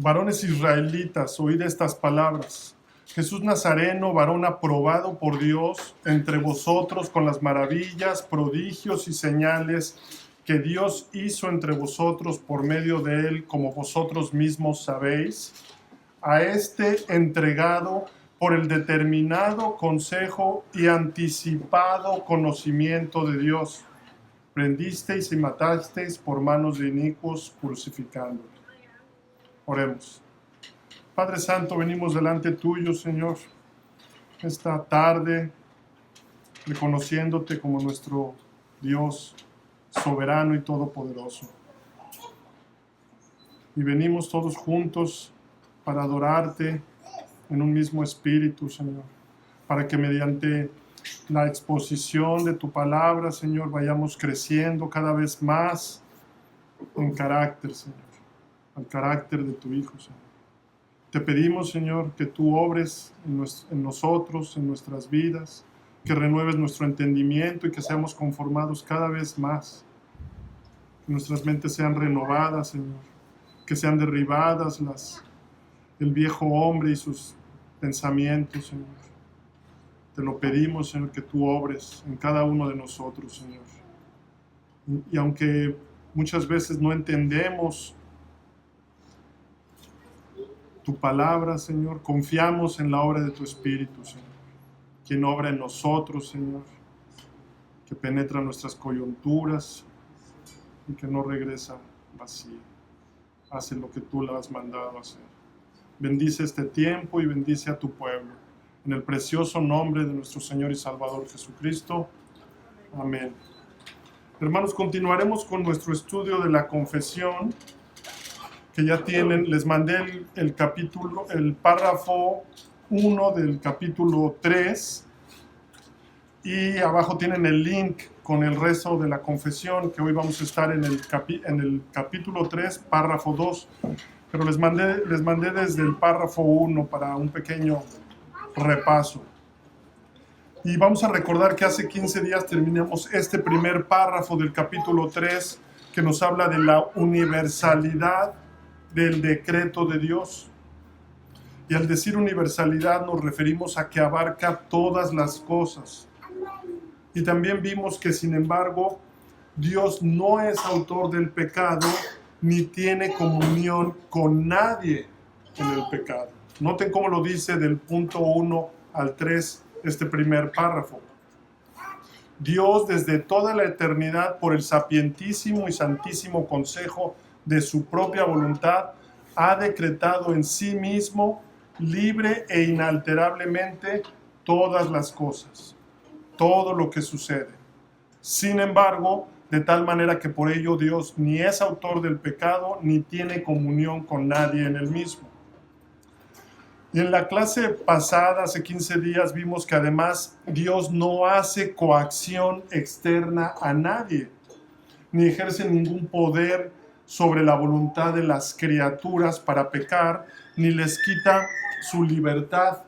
Varones israelitas, oíd estas palabras. Jesús Nazareno, varón aprobado por Dios entre vosotros con las maravillas, prodigios y señales que Dios hizo entre vosotros por medio de él, como vosotros mismos sabéis, a este entregado por el determinado consejo y anticipado conocimiento de Dios, prendisteis y matasteis por manos de inicuos, crucificándolo. Oremos. Padre Santo, venimos delante tuyo, Señor, esta tarde, reconociéndote como nuestro Dios soberano y todopoderoso. Y venimos todos juntos para adorarte en un mismo espíritu, Señor, para que mediante la exposición de tu palabra, Señor, vayamos creciendo cada vez más en carácter, Señor, al carácter de tu Hijo, Señor. Te pedimos, Señor, que tú obres en nosotros, en nuestras vidas, que renueves nuestro entendimiento y que seamos conformados cada vez más. Que nuestras mentes sean renovadas, Señor, que sean derribadas el viejo hombre y sus pensamientos, Señor. Te lo pedimos, Señor, que tú obres en cada uno de nosotros, Señor. Y aunque muchas veces no entendemos tu palabra, Señor, confiamos en la obra de tu Espíritu, Señor, quien obra en nosotros, Señor, que penetra nuestras coyunturas y que no regresa vacía. Hace lo que tú le has mandado hacer. Bendice este tiempo y bendice a tu pueblo. En el precioso nombre de nuestro Señor y Salvador Jesucristo. Amén. Hermanos, continuaremos con nuestro estudio de la confesión, que ya tienen, les mandé el párrafo 1 del capítulo 3, y abajo tienen el link con el resto de la confesión, que hoy vamos a estar en el capítulo 3, párrafo 2, pero les mandé desde el párrafo 1 para un pequeño repaso. Y vamos a recordar que hace 15 días terminamos este primer párrafo del capítulo 3, que nos habla de la universalidad del decreto de Dios. Y al decir universalidad nos referimos a que abarca todas las cosas. Y también vimos que, sin embargo, Dios no es autor del pecado ni tiene comunión con nadie en el pecado. Noten cómo lo dice del punto 1 al 3 este primer párrafo. Dios, desde toda la eternidad, por el sapientísimo y santísimo consejo de su propia voluntad, ha decretado en sí mismo, libre e inalterablemente, todas las cosas, todo lo que sucede. Sin embargo, de tal manera que por ello Dios ni es autor del pecado, ni tiene comunión con nadie en el mismo. Y en la clase pasada, hace 15 días, vimos que además Dios no hace coacción externa a nadie, ni ejerce ningún poder sobre la voluntad de las criaturas para pecar, ni les quita su libertad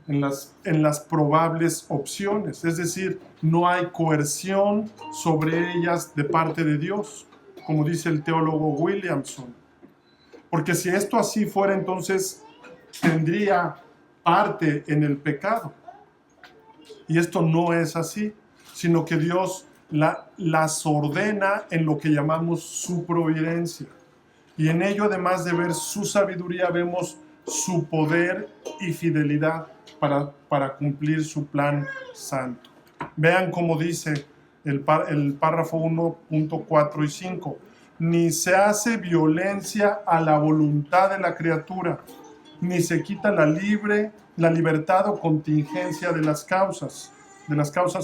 en las probables opciones. Es decir, no hay coerción sobre ellas de parte de Dios, como dice el teólogo Williamson. Porque si esto así fuera, entonces tendría parte en el pecado. Y esto no es así, sino que Dios las ordena en lo que llamamos su providencia. Y en ello, además de ver su sabiduría, vemos su poder y fidelidad para cumplir su plan santo. Vean cómo dice el párrafo 1.4 y 5. Ni se hace violencia a la voluntad de la criatura, ni se quita la libertad o contingencia de las causas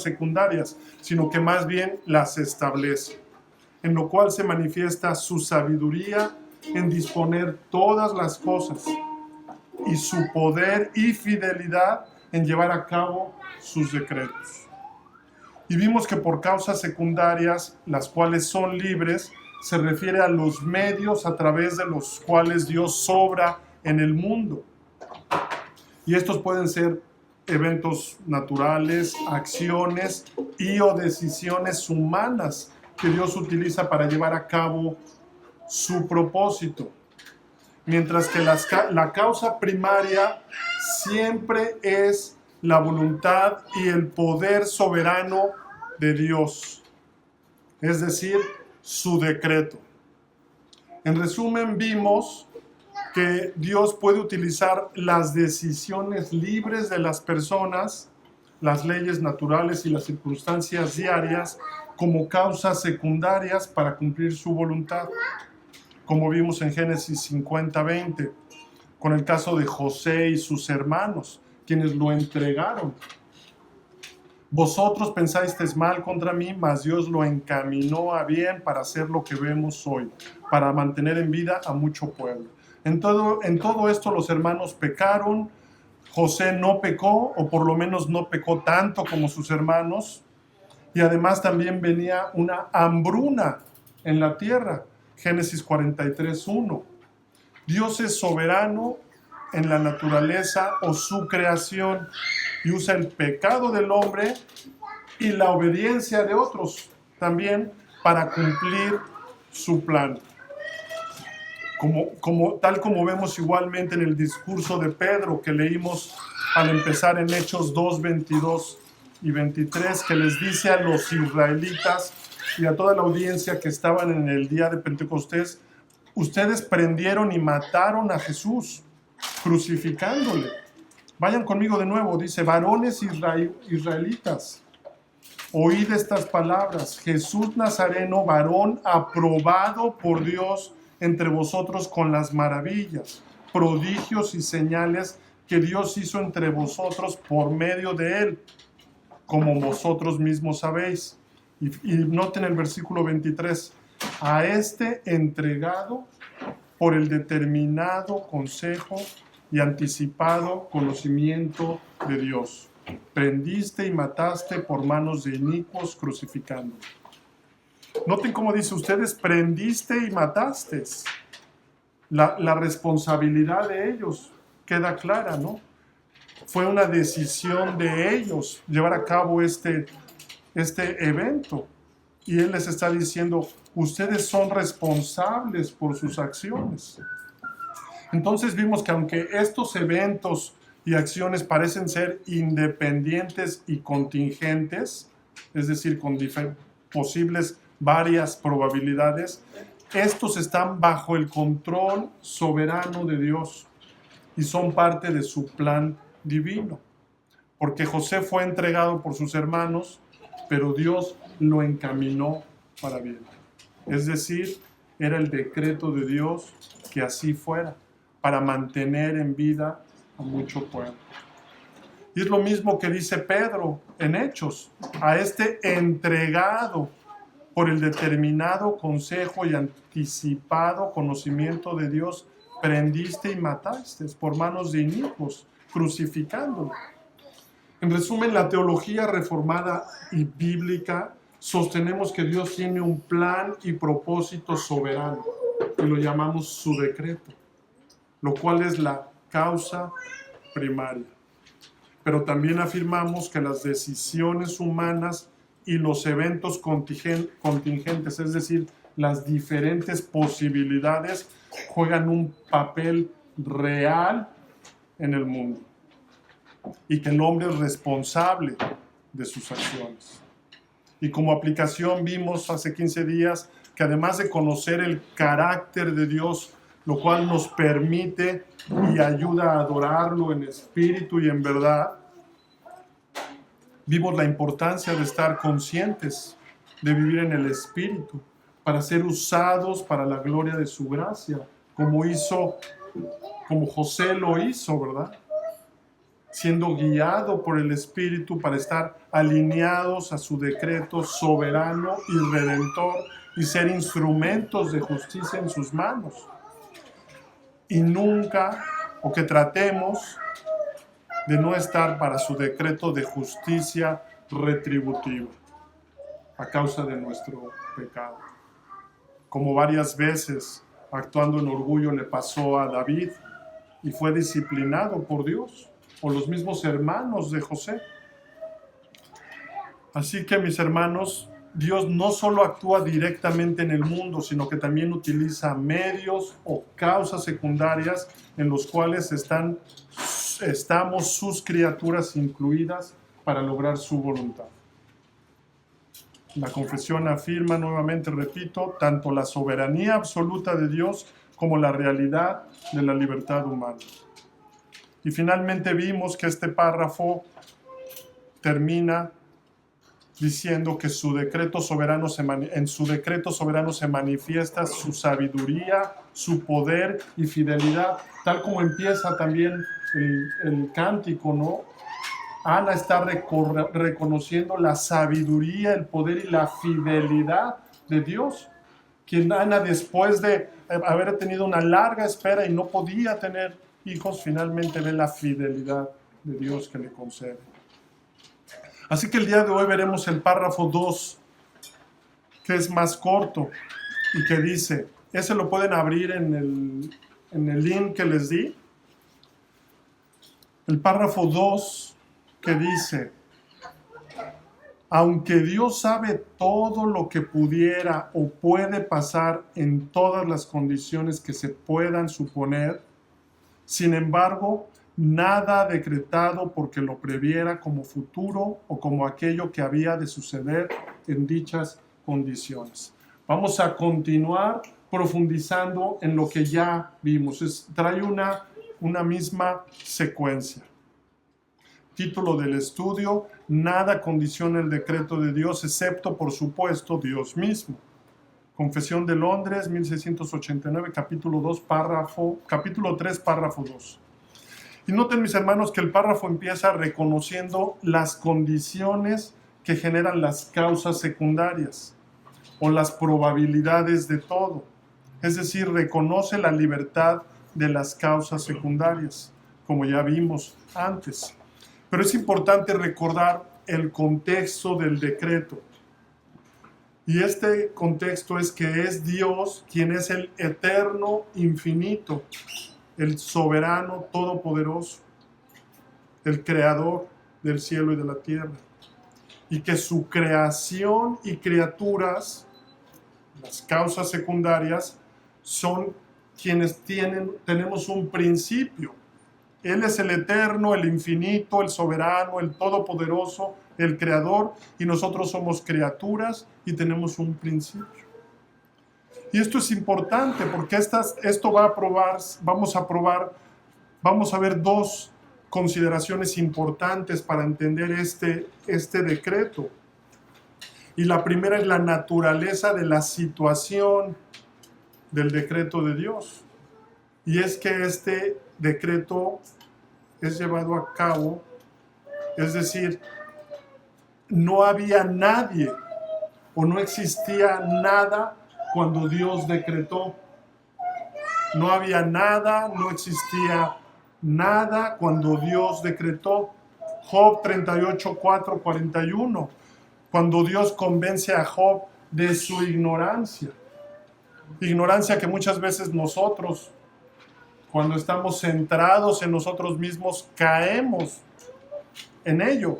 secundarias, sino que más bien las establece, en lo cual se manifiesta su sabiduría en disponer todas las cosas y su poder y fidelidad en llevar a cabo sus decretos. Y vimos que por causas secundarias, las cuales son libres, se refiere a los medios a través de los cuales Dios obra en el mundo. Y estos pueden ser eventos naturales, acciones y o decisiones humanas que Dios utiliza para llevar a cabo su propósito. mientras que la causa primaria siempre es la voluntad y el poder soberano de Dios, es decir, su decreto. En resumen, vimos que Dios puede utilizar las decisiones libres de las personas, las leyes naturales y las circunstancias diarias como causas secundarias para cumplir su voluntad, como vimos en Génesis 50:20, con el caso de José y sus hermanos, quienes lo entregaron. Vosotros pensasteis mal contra mí, mas Dios lo encaminó a bien para hacer lo que vemos hoy, para mantener en vida a mucho pueblo. En todo esto los hermanos pecaron. José no pecó, o por lo menos no pecó tanto como sus hermanos, y además también venía una hambruna en la tierra. Génesis 43:1. Dios es soberano en la naturaleza o su creación y usa el pecado del hombre y la obediencia de otros también para cumplir su plan. Tal como vemos igualmente en el discurso de Pedro que leímos al empezar en Hechos 2:22 y 23, que les dice a los israelitas y a toda la audiencia que estaban en el día de Pentecostés: ustedes prendieron y mataron a Jesús, crucificándole. Vayan conmigo de nuevo, dice: varones israelitas, oíd estas palabras. Jesús Nazareno, varón aprobado por Dios entre vosotros con las maravillas, prodigios y señales que Dios hizo entre vosotros por medio de él, como vosotros mismos sabéis. Y noten el versículo 23. A este entregado por el determinado consejo y anticipado conocimiento de Dios, prendiste y mataste por manos de inicuos crucificando. Noten cómo dice: ustedes prendiste y mataste. La responsabilidad de ellos queda clara, ¿no? Fue una decisión de ellos llevar a cabo este evento. Y él les está diciendo: ustedes son responsables por sus acciones. Entonces vimos que aunque estos eventos y acciones parecen ser independientes y contingentes, es decir, con posibles varias probabilidades, estos están bajo el control soberano de Dios y son parte de su plan divino. Porque José fue entregado por sus hermanos, pero Dios lo encaminó para bien. Es decir, era el decreto de Dios que así fuera, para mantener en vida a mucho pueblo. Y es lo mismo que dice Pedro en Hechos: a este entregado por el determinado consejo y anticipado conocimiento de Dios, prendiste y mataste por manos de inicuos, crucificándolo. En resumen, la teología reformada y bíblica sostenemos que Dios tiene un plan y propósito soberano, y lo llamamos su decreto, lo cual es la causa primaria. Pero también afirmamos que las decisiones humanas y los eventos contingentes, es decir, las diferentes posibilidades, juegan un papel real en el mundo y que el hombre es responsable de sus acciones. Y como aplicación vimos hace 15 días que además de conocer el carácter de Dios, lo cual nos permite y ayuda a adorarlo en espíritu y en verdad, vimos la importancia de estar conscientes, de vivir en el espíritu, para ser usados para la gloria de su gracia, como José lo hizo, ¿verdad? Siendo guiado por el espíritu para estar alineados a su decreto soberano y redentor y ser instrumentos de justicia en sus manos. Y nunca, o que tratemos de no estar para su decreto de justicia retributiva a causa de nuestro pecado. Como varias veces, actuando en orgullo, le pasó a David y fue disciplinado por Dios, o los mismos hermanos de José. Así que, mis hermanos, Dios no solo actúa directamente en el mundo, sino que también utiliza medios o causas secundarias en los cuales estamos sus criaturas incluidas para lograr su voluntad. La confesión afirma nuevamente, repito, tanto la soberanía absoluta de Dios como la realidad de la libertad humana. Y finalmente vimos que este párrafo termina diciendo que en su decreto soberano se manifiesta su sabiduría, su poder y fidelidad, tal como empieza también el cántico, ¿no? Ana está reconociendo la sabiduría, el poder y la fidelidad de Dios. Quien Ana, después de haber tenido una larga espera y no podía tener hijos, finalmente ve la fidelidad de Dios que le concede. Así que el día de hoy veremos el párrafo 2, que es más corto y que dice, ese lo pueden abrir en el link que les di. El párrafo 2 que dice, aunque Dios sabe todo lo que pudiera o puede pasar en todas las condiciones que se puedan suponer, sin embargo, nada decretado porque lo previera como futuro o como aquello que había de suceder en dichas condiciones. Vamos a continuar profundizando en lo que ya vimos. Trae una misma secuencia. Título del estudio, nada condiciona el decreto de Dios, excepto, por supuesto, Dios mismo. Confesión de Londres, 1689, capítulo 3, párrafo 2. Y noten, mis hermanos, que el párrafo empieza reconociendo las condiciones que generan las causas secundarias o las probabilidades de todo. Es decir, reconoce la libertad de las causas secundarias, como ya vimos antes. Pero es importante recordar el contexto del decreto. Y este contexto es que es Dios quien es el eterno, infinito, el soberano, todopoderoso, el creador del cielo y de la tierra. Y que su creación y criaturas, las causas secundarias, son quienes tenemos un principio. Él es el eterno, el infinito, el soberano, el todopoderoso, el creador, y nosotros somos criaturas y tenemos un principio. Y esto es importante porque vamos a ver dos consideraciones importantes para entender este decreto. Y la primera es la naturaleza de la situación del decreto de Dios. Y es que este decreto es llevado a cabo, es decir, no había nadie o no existía nada cuando Dios decretó. No había nada, no existía nada cuando Dios decretó. Job 38, 4, 41. Cuando Dios convence a Job de su ignorancia. Ignorancia que muchas veces nosotros, cuando estamos centrados en nosotros mismos, caemos en ello.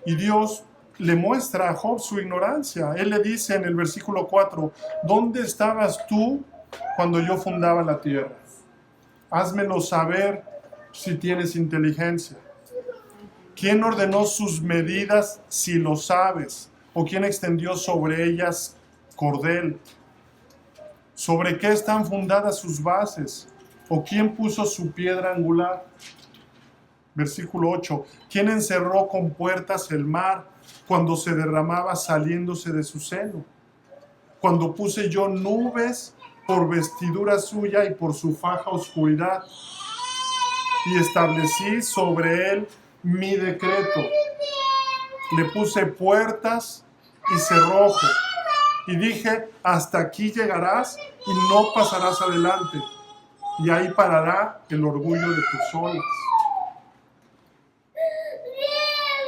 Y Dios le muestra a Job su ignorancia. Él le dice en el versículo 4, ¿dónde estabas tú cuando yo fundaba la tierra? Házmelo saber si tienes inteligencia. ¿Quién ordenó sus medidas si lo sabes? ¿O quién extendió sobre ellas cordel? ¿Sobre qué están fundadas sus bases? ¿O quién puso su piedra angular? Versículo 8. ¿Quién encerró con puertas el mar cuando se derramaba saliéndose de su seno? Cuando puse yo nubes por vestidura suya y por su faja oscuridad, y establecí sobre él mi decreto. Le puse puertas y cerrojo, y dije, hasta aquí llegarás y no pasarás adelante, y ahí parará el orgullo de tus olas.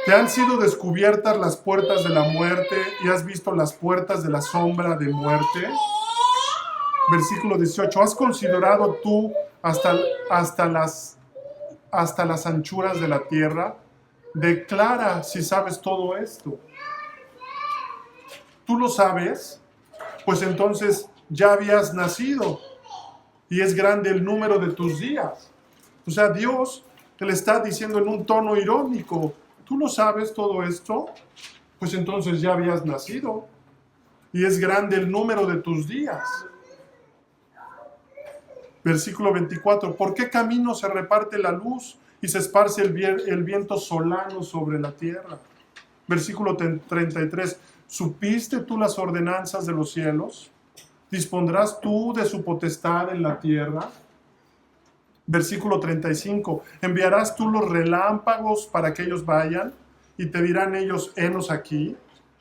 Te han sido descubiertas las puertas de la muerte y has visto las puertas de la sombra de muerte. Versículo 18. ¿Has considerado tú hasta las anchuras de la tierra? Declara si sabes todo esto. tú lo sabes, pues entonces ya habías nacido y es grande el número de tus días. O sea, Dios te le está diciendo en un tono irónico, ¿tú lo sabes todo esto? Pues entonces ya habías nacido y es grande el número de tus días. Versículo 24, ¿por qué camino se reparte la luz y se esparce el viento solano sobre la tierra? Versículo 33, ¿supiste tú las ordenanzas de los cielos? ¿Dispondrás tú de su potestad en la tierra? Versículo 35, ¿enviarás tú los relámpagos para que ellos vayan? Y te dirán ellos, henos aquí.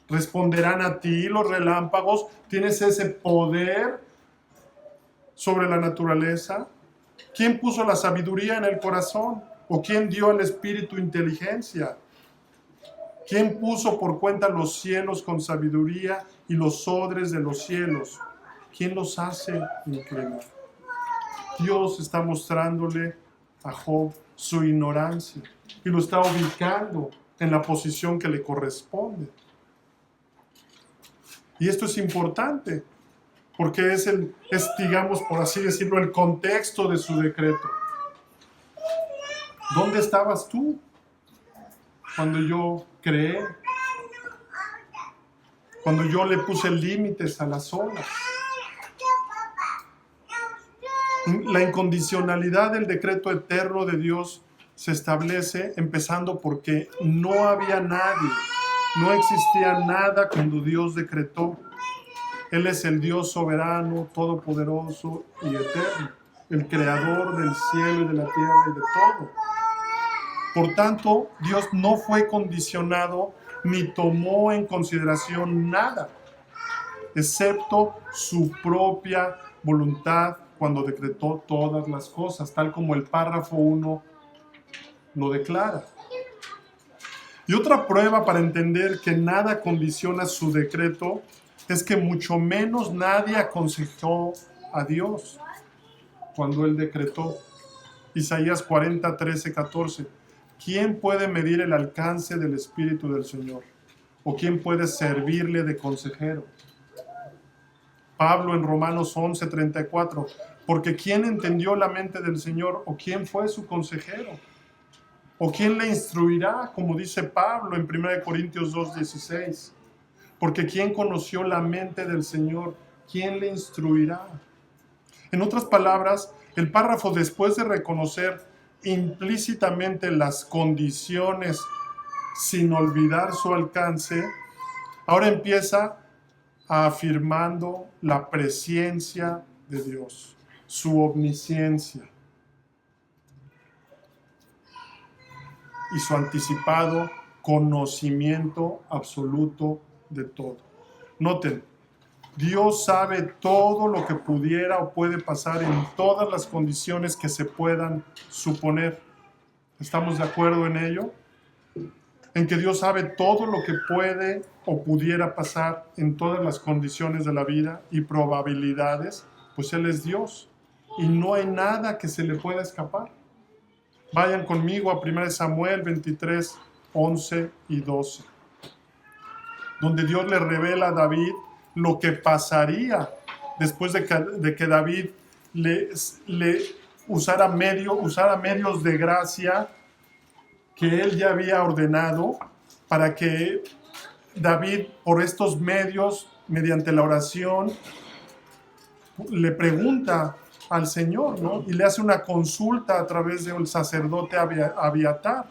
Responderán a ti los relámpagos, ¿tienes ese poder sobre la naturaleza? ¿Quién puso la sabiduría en el corazón? ¿O quién dio al espíritu inteligencia? ¿Quién puso por cuenta los cielos con sabiduría y los odres de los cielos? ¿Quién los hace inclinar? Dios está mostrándole a Job su ignorancia y lo está ubicando en la posición que le corresponde. Y esto es importante porque es, digamos, por así decirlo, el contexto de su decreto. ¿Dónde estabas tú cuando yo creé? Cuando yo le puse límites a las olas. La incondicionalidad del decreto eterno de Dios se establece empezando porque no había nadie, no existía nada cuando Dios decretó. Él es el Dios soberano, todopoderoso y eterno, el creador del cielo y de la tierra y de todo. Por tanto, Dios no fue condicionado ni tomó en consideración nada, excepto su propia voluntad cuando decretó todas las cosas, tal como el párrafo 1 lo declara. Y otra prueba para entender que nada condiciona su decreto es que mucho menos nadie aconsejó a Dios cuando Él decretó. Isaías 40, 13, 14. ¿Quién puede medir el alcance del Espíritu del Señor? ¿O quién puede servirle de consejero? Pablo en Romanos 11, 34. Porque ¿quién entendió la mente del Señor? ¿O quién fue su consejero? ¿O quién le instruirá? Como dice Pablo en 1 Corintios 2, 16. Porque ¿quién conoció la mente del Señor? ¿Quién le instruirá? En otras palabras, el párrafo, después de reconocer implícitamente las condiciones sin olvidar su alcance, ahora empieza afirmando la presencia de Dios, su omnisciencia y su anticipado conocimiento absoluto de todo. Noten, Dios sabe todo lo que pudiera o puede pasar en todas las condiciones que se puedan suponer. ¿Estamos de acuerdo en ello? En que Dios sabe todo lo que puede o pudiera pasar en todas las condiciones de la vida y probabilidades, pues Él es Dios y no hay nada que se le pueda escapar. Vayan conmigo a 1 Samuel 23, 11 y 12, donde Dios le revela a David lo que pasaría después de que David le usara medios de gracia que él ya había ordenado para que David, por estos medios, mediante la oración, le pregunta al Señor, ¿no? Y le hace una consulta a través del sacerdote Abiatar.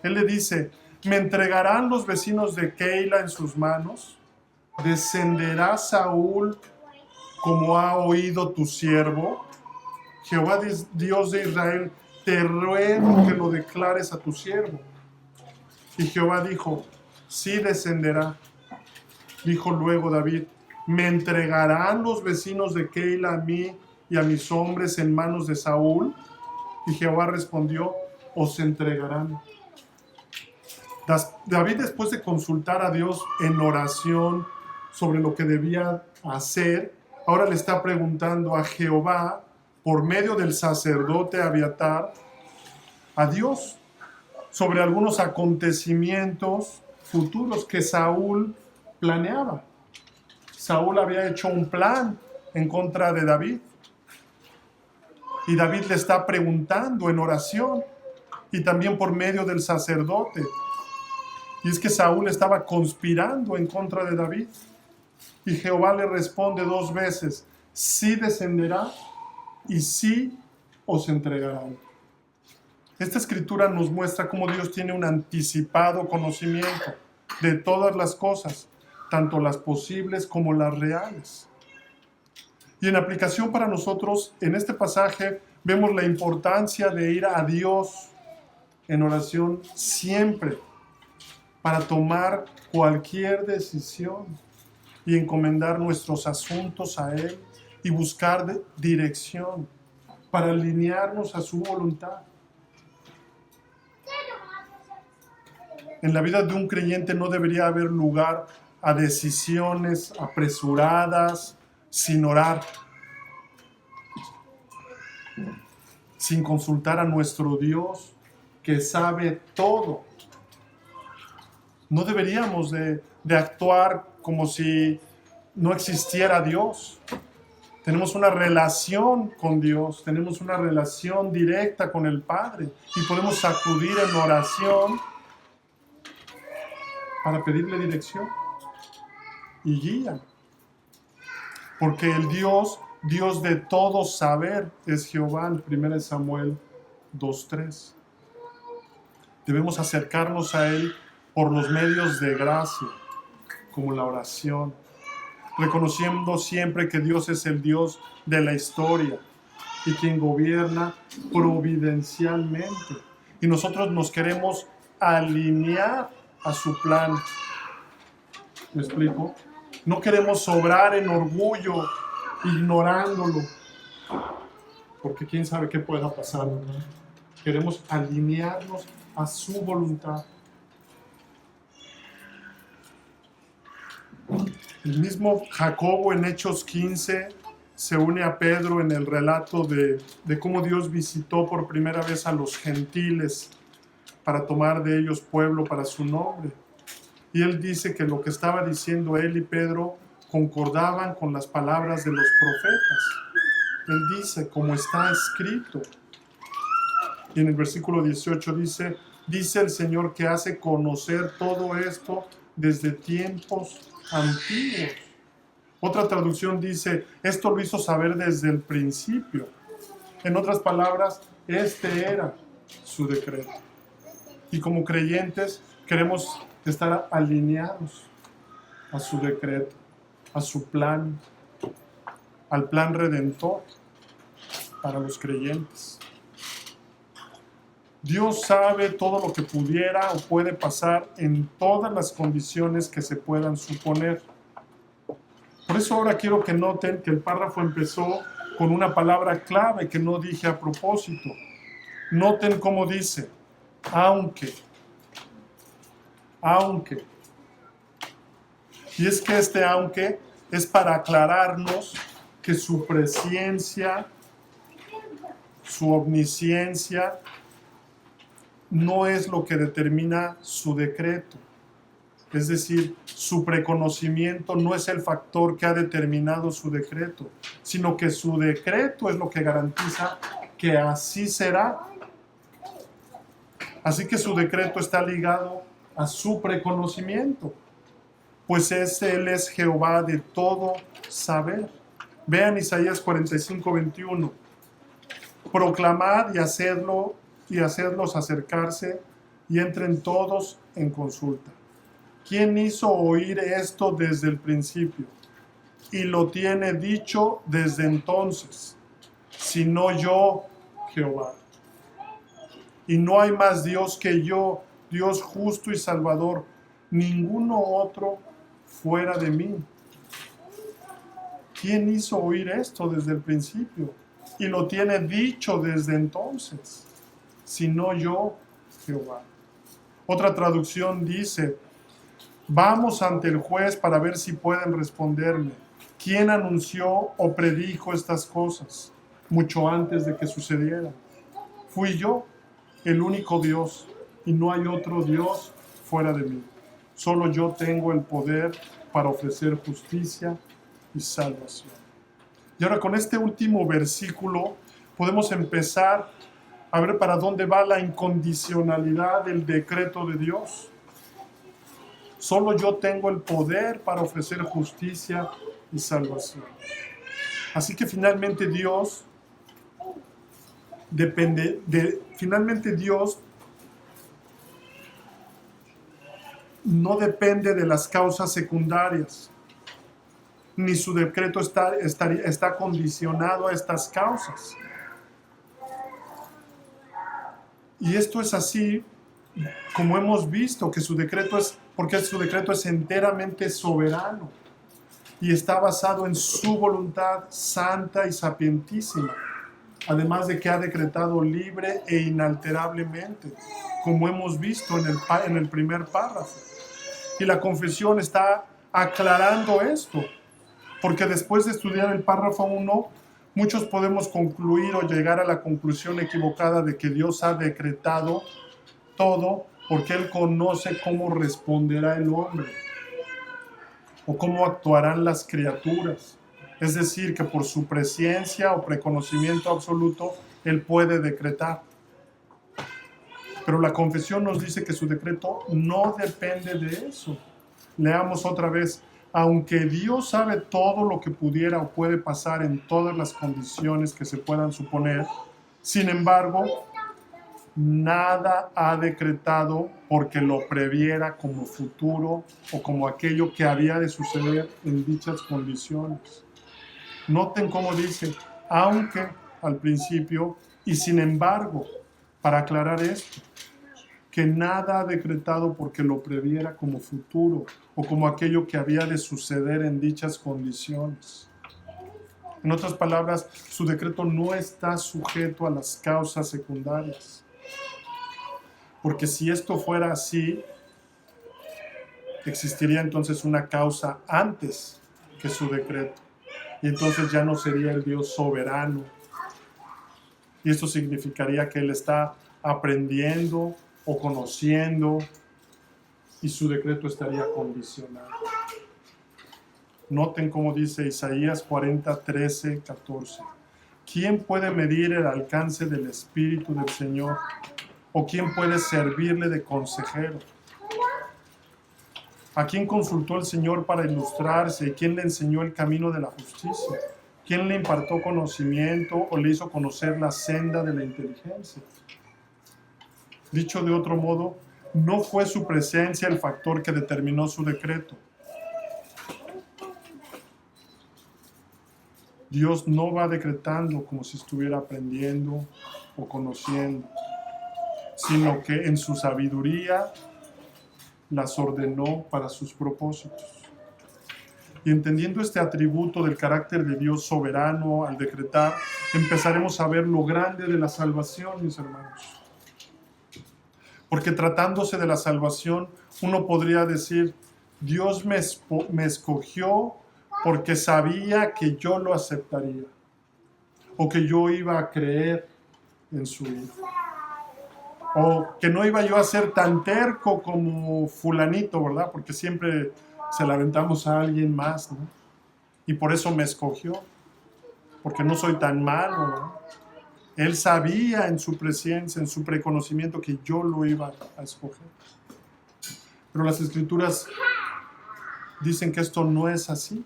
Él le dice, ¿me entregarán los vecinos de Keila en sus manos? ¿Descenderá Saúl como ha oído tu siervo? Jehová, Dios de Israel, te ruego que lo declares a tu siervo. Y Jehová dijo, sí descenderá. Dijo luego David, ¿me entregarán los vecinos de Keila a mí y a mis hombres en manos de Saúl? Y Jehová respondió, os entregarán. David, después de consultar a Dios en oración sobre lo que debía hacer, ahora le está preguntando a Jehová, por medio del sacerdote Abiatar, a Dios, sobre algunos acontecimientos futuros que Saúl planeaba. Saúl había hecho un plan en contra de David. Y David le está preguntando en oración y también por medio del sacerdote. Y es que Saúl estaba conspirando en contra de David. Y Jehová le responde 2 veces, sí descenderá y sí os entregarán. Esta escritura nos muestra cómo Dios tiene un anticipado conocimiento de todas las cosas, tanto las posibles como las reales. Y en aplicación para nosotros, en este pasaje, vemos la importancia de ir a Dios en oración siempre para tomar cualquier decisión y encomendar nuestros asuntos a Él y buscar dirección para alinearnos a su voluntad. En la vida de un creyente no debería haber lugar a decisiones apresuradas, sin orar, sin consultar a nuestro Dios que sabe todo. No deberíamos de actuar como si no existiera Dios. Tenemos una relación con Dios, tenemos una relación directa con el Padre y podemos acudir en oración para pedirle dirección y guía. Porque el Dios de todo saber es Jehová, en 1 Samuel 2:3. Debemos acercarnos a Él por los medios de gracia, como la oración, reconociendo siempre que Dios es el Dios de la historia y quien gobierna providencialmente. Y nosotros nos queremos alinear a su plan. ¿Me explico? No queremos obrar en orgullo, ignorándolo, porque quién sabe qué pueda pasar, ¿no? Queremos alinearnos a su voluntad. El mismo Jacobo en Hechos 15 se une a Pedro en el relato de cómo Dios visitó por primera vez a los gentiles para tomar de ellos pueblo para su nombre. Y él dice que lo que estaba diciendo él y Pedro concordaban con las palabras de los profetas. Él dice, como está escrito. Y en el versículo 18 dice el Señor que hace conocer todo esto desde tiempos antiguos. Otra traducción dice, esto lo hizo saber desde el principio. En otras palabras, este era su decreto. Y como creyentes queremos estar alineados a su decreto, a su plan, al plan redentor para los creyentes. Dios sabe todo lo que pudiera o puede pasar en todas las condiciones que se puedan suponer. Por eso ahora quiero que noten que el párrafo empezó con una palabra clave que no dije a propósito. Noten cómo dice, aunque. Y es que este aunque es para aclararnos que su presciencia, su omnisciencia, no es lo que determina su decreto. Es decir, su preconocimiento no es el factor que ha determinado su decreto, sino que su decreto es lo que garantiza que así será. Así que su decreto está ligado a su preconocimiento, pues Él es Jehová de todo saber. Vean Isaías 45:21. Proclamad y hacedlos acercarse y entren todos en consulta. ¿Quién hizo oír esto desde el principio? Y lo tiene dicho desde entonces, sino yo, Jehová. Y no hay más Dios que yo, Dios justo y salvador, ninguno otro fuera de mí. ¿Quién hizo oír esto desde el principio? Y lo tiene dicho desde entonces, sino yo, Jehová. Otra traducción dice, vamos ante el juez para ver si pueden responderme. ¿Quién anunció o predijo estas cosas mucho antes de que sucedieran? Fui yo, el único Dios, y no hay otro Dios fuera de mí. Solo yo tengo el poder para ofrecer justicia y salvación. Y ahora con este último versículo podemos empezar a ver para dónde va la incondicionalidad del decreto de Dios. Solo yo tengo el poder para ofrecer justicia y salvación. Así que finalmente Dios no depende de las causas secundarias, ni su decreto está condicionado a estas causas. Y esto es así, como hemos visto, que porque su decreto es enteramente soberano y está basado en su voluntad santa y sapientísima, además de que ha decretado libre e inalterablemente, como hemos visto en el primer párrafo. Y la confesión está aclarando esto, porque después de estudiar el párrafo 1, muchos podemos concluir o llegar a la conclusión equivocada de que Dios ha decretado todo porque Él conoce cómo responderá el hombre o cómo actuarán las criaturas. Es decir, que por su presciencia o preconocimiento absoluto, Él puede decretar. Pero la confesión nos dice que su decreto no depende de eso. Leamos otra vez. Aunque Dios sabe todo lo que pudiera o puede pasar en todas las condiciones que se puedan suponer, sin embargo, nada ha decretado porque lo previera como futuro o como aquello que había de suceder en dichas condiciones. Noten cómo dice, aunque al principio y sin embargo, para aclarar esto, que nada ha decretado porque lo previera como futuro o como aquello que había de suceder en dichas condiciones. En otras palabras, su decreto no está sujeto a las causas secundarias. Porque si esto fuera así, existiría entonces una causa antes que su decreto. Y entonces ya no sería el Dios soberano. Y esto significaría que Él está aprendiendo o conociendo y su decreto estaría condicionado. Noten cómo dice Isaías 40, 13, 14. ¿Quién puede medir el alcance del Espíritu del Señor? ¿O quién puede servirle de consejero? ¿A quién consultó el Señor para ilustrarse? ¿Y quién le enseñó el camino de la justicia? ¿Quién le impartió conocimiento o le hizo conocer la senda de la inteligencia? Dicho de otro modo, no fue su presencia el factor que determinó su decreto. Dios no va decretando como si estuviera aprendiendo o conociendo, sino que en su sabiduría las ordenó para sus propósitos. Y entendiendo este atributo del carácter de Dios soberano al decretar, empezaremos a ver lo grande de la salvación, mis hermanos. Porque tratándose de la salvación, uno podría decir, Dios me escogió porque sabía que yo lo aceptaría, o que yo iba a creer en su Hijo, o que no iba yo a ser tan terco como fulanito, ¿verdad? Porque siempre se la aventamos a alguien más, ¿no? Y por eso me escogió, porque no soy tan malo, ¿no? Él sabía en su presencia, en su preconocimiento, que yo lo iba a escoger. Pero las Escrituras dicen que esto no es así.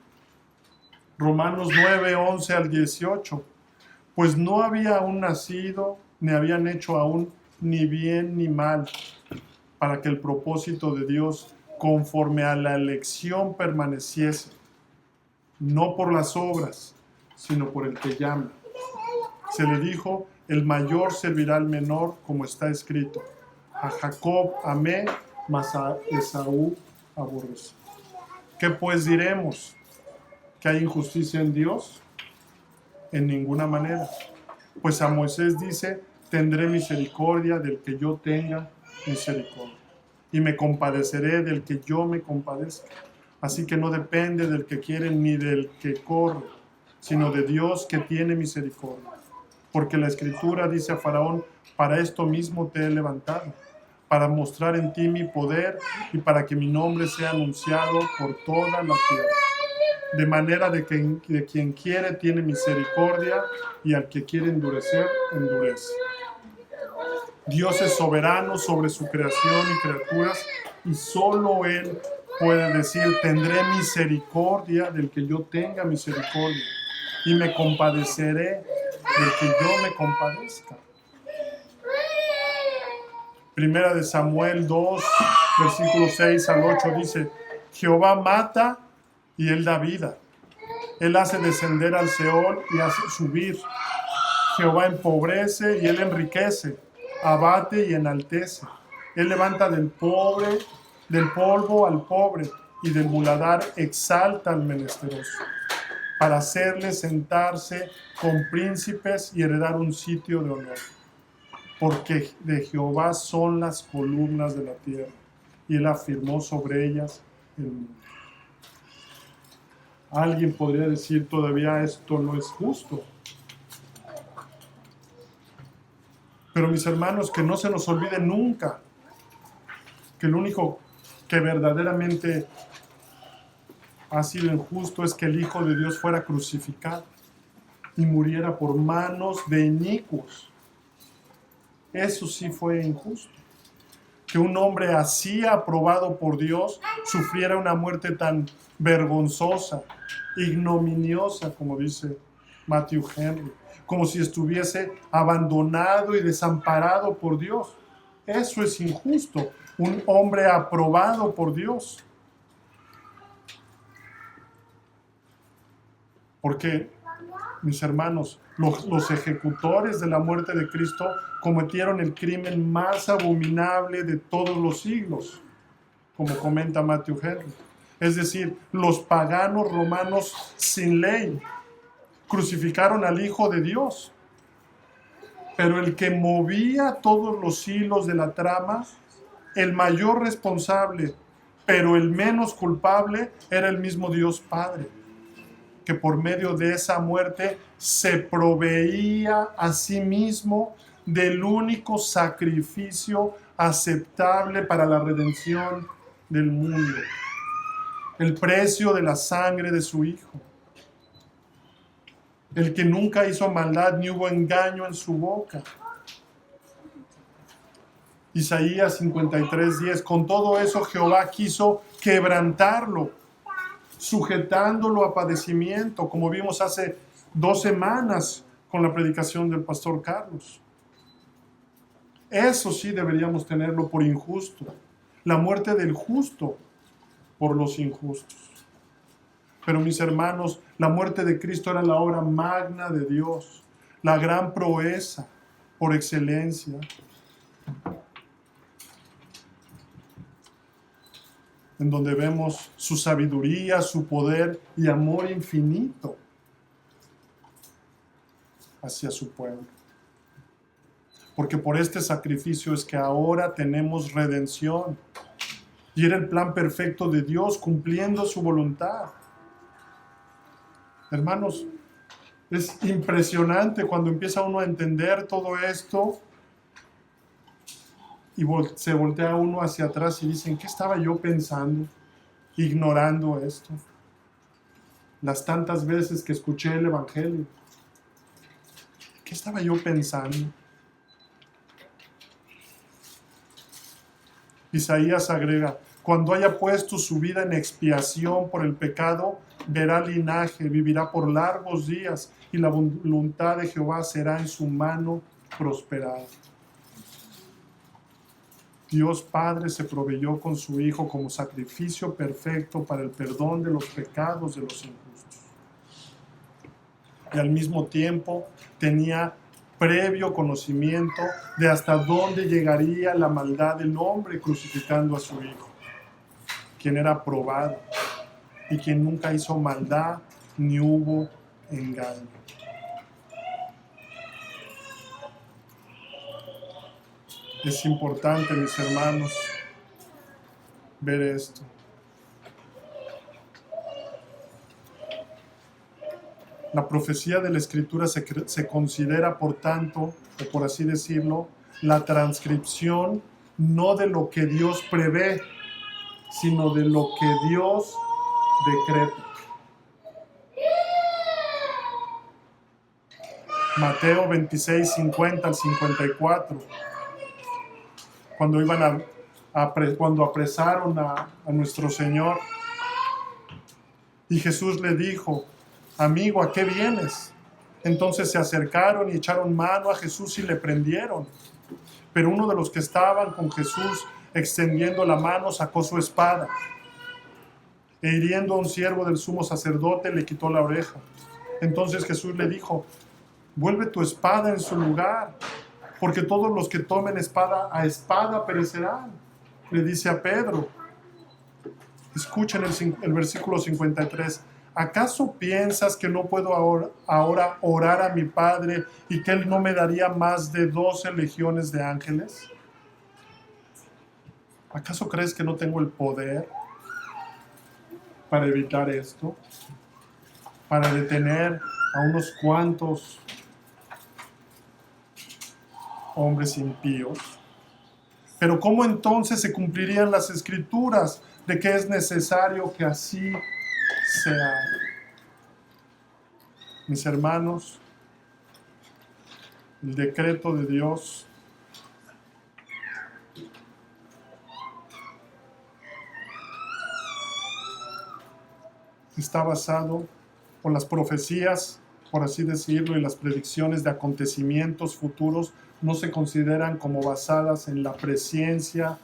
Romanos 9, 11 al 18. Pues no había aún nacido, ni habían hecho aún ni bien ni mal, para que el propósito de Dios conforme a la elección permaneciese, no por las obras, sino por el que llama. Se le dijo, el mayor servirá al menor, como está escrito. A Jacob amé, mas a Esaú aborrecí. ¿Qué pues diremos? ¿Que hay injusticia en Dios? En ninguna manera. Pues a Moisés dice, tendré misericordia del que yo tenga misericordia, y me compadeceré del que yo me compadezca. Así que no depende del que quiere ni del que corre, sino de Dios que tiene misericordia. Porque la Escritura dice a Faraón, para esto mismo te he levantado, para mostrar en ti mi poder y para que mi nombre sea anunciado por toda la tierra. De manera de quien quiere tiene misericordia y al que quiere endurecer, endurece. Dios es soberano sobre su creación y criaturas y solo Él puede decir: tendré misericordia del que yo tenga misericordia y me compadeceré del que yo me compadezca. Primera de Samuel 2, versículos 6 al 8 dice: Jehová mata y Él da vida. Él hace descender al Seol y hace subir. Jehová empobrece y Él enriquece. Abate y enaltece. Él levanta del polvo al pobre, y del muladar exalta al menesteroso, para hacerle sentarse con príncipes y heredar un sitio de honor. Porque de Jehová son las columnas de la tierra, y Él afirmó sobre ellas el mundo. Alguien podría decir todavía: esto no es justo. Pero mis hermanos, que no se nos olvide nunca que el único que verdaderamente ha sido injusto es que el Hijo de Dios fuera crucificado y muriera por manos de inicuos. Eso sí fue injusto. Que un hombre así aprobado por Dios sufriera una muerte tan vergonzosa, ignominiosa, como dice Matthew Henry, como si estuviese abandonado y desamparado por Dios. Eso es injusto. Un hombre aprobado por Dios. Porque, mis hermanos, los ejecutores de la muerte de Cristo cometieron el crimen más abominable de todos los siglos, como comenta Matthew Henry. Es decir, los paganos romanos sin ley crucificaron al Hijo de Dios. Pero el que movía todos los hilos de la trama, el mayor responsable, pero el menos culpable, era el mismo Dios Padre, que por medio de esa muerte se proveía a sí mismo del único sacrificio aceptable para la redención del mundo, el precio de la sangre de su Hijo, el que nunca hizo maldad ni hubo engaño en su boca. Isaías 53:10, con todo eso Jehová quiso quebrantarlo, sujetándolo a padecimiento, como vimos hace 2 semanas con la predicación del pastor Carlos. Eso sí deberíamos tenerlo por injusto, la muerte del justo por los injustos. Pero mis hermanos, la muerte de Cristo era la obra magna de Dios, la gran proeza por excelencia. En donde vemos su sabiduría, su poder y amor infinito hacia su pueblo. Porque por este sacrificio es que ahora tenemos redención. Y era el plan perfecto de Dios cumpliendo su voluntad. Hermanos, es impresionante cuando empieza uno a entender todo esto y se voltea uno hacia atrás y dice: ¿en qué estaba yo pensando, ignorando esto? Las tantas veces que escuché el Evangelio, ¿qué estaba yo pensando? Isaías agrega: cuando haya puesto su vida en expiación por el pecado, verá linaje, vivirá por largos días, y la voluntad de Jehová será en su mano prosperada. Dios Padre se proveyó con su Hijo como sacrificio perfecto para el perdón de los pecados de los injustos. Y al mismo tiempo tenía previo conocimiento de hasta dónde llegaría la maldad del hombre crucificando a su Hijo, quien era probado y quien nunca hizo maldad ni hubo engaño. Es importante, mis hermanos, ver esto. La profecía de la Escritura se considera, por tanto, o por así decirlo, la transcripción no de lo que Dios prevé, sino de lo que Dios decreta. Mateo 26, 50 al 54. Cuando apresaron a nuestro Señor, y Jesús le dijo: amigo, ¿a qué vienes? Entonces se acercaron y echaron mano a Jesús y le prendieron. Pero uno de los que estaban con Jesús, extendiendo la mano, sacó su espada, e hiriendo a un siervo del sumo sacerdote, le quitó la oreja. Entonces Jesús le dijo: vuelve tu espada en su lugar, porque todos los que tomen espada a espada perecerán. Le dice a Pedro. Escuchen el versículo 53. ¿Acaso piensas que no puedo ahora orar a mi Padre y que Él no me daría más de 12 legiones de ángeles? ¿Acaso crees que no tengo el poder para evitar esto? Para detener a unos cuantos hombres impíos. Pero ¿cómo entonces se cumplirían las escrituras de que es necesario que así sea? Mis hermanos, el decreto de Dios está basado por las profecías, por así decirlo, y las predicciones de acontecimientos futuros no se consideran como basadas en la presciencia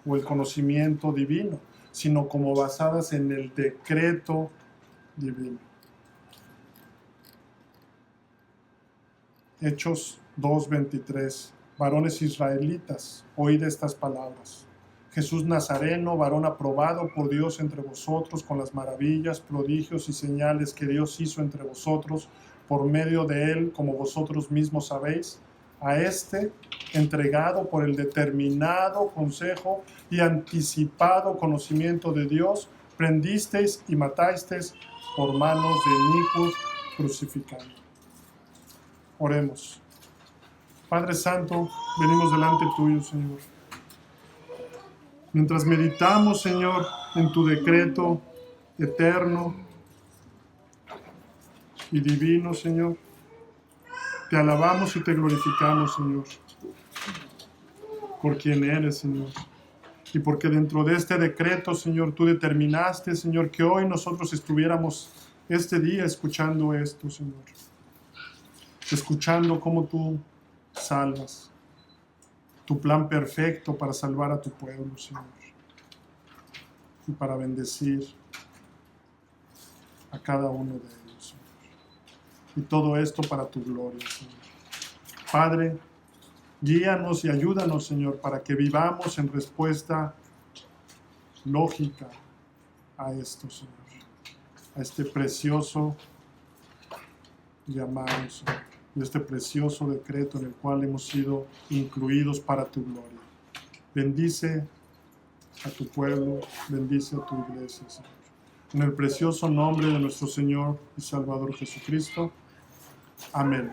o el conocimiento divino, sino como basadas en el decreto divino. Hechos 2:23. Varones israelitas, oíd estas palabras. Jesús Nazareno, varón aprobado por Dios entre vosotros, con las maravillas, prodigios y señales que Dios hizo entre vosotros, por medio de él, como vosotros mismos sabéis, a este, entregado por el determinado consejo y anticipado conocimiento de Dios, prendisteis y matasteis por manos de inicuos, crucificando. Oremos. Padre Santo, venimos delante tuyo, Señor. Mientras meditamos, Señor, en tu decreto eterno y divino, Señor, te alabamos y te glorificamos, Señor, por quien eres, Señor. Y porque dentro de este decreto, Señor, tú determinaste, Señor, que hoy nosotros estuviéramos este día escuchando esto, Señor. Escuchando cómo tú salvas, tu plan perfecto para salvar a tu pueblo, Señor, y para bendecir a cada uno de ellos, Señor. Y todo esto para tu gloria, Señor. Padre, guíanos y ayúdanos, Señor, para que vivamos en respuesta lógica a esto, Señor, a este precioso llamado, Señor, y este precioso decreto en el cual hemos sido incluidos para tu gloria. Bendice a tu pueblo, bendice a tu iglesia, Señor. En el precioso nombre de nuestro Señor y Salvador Jesucristo. Amén.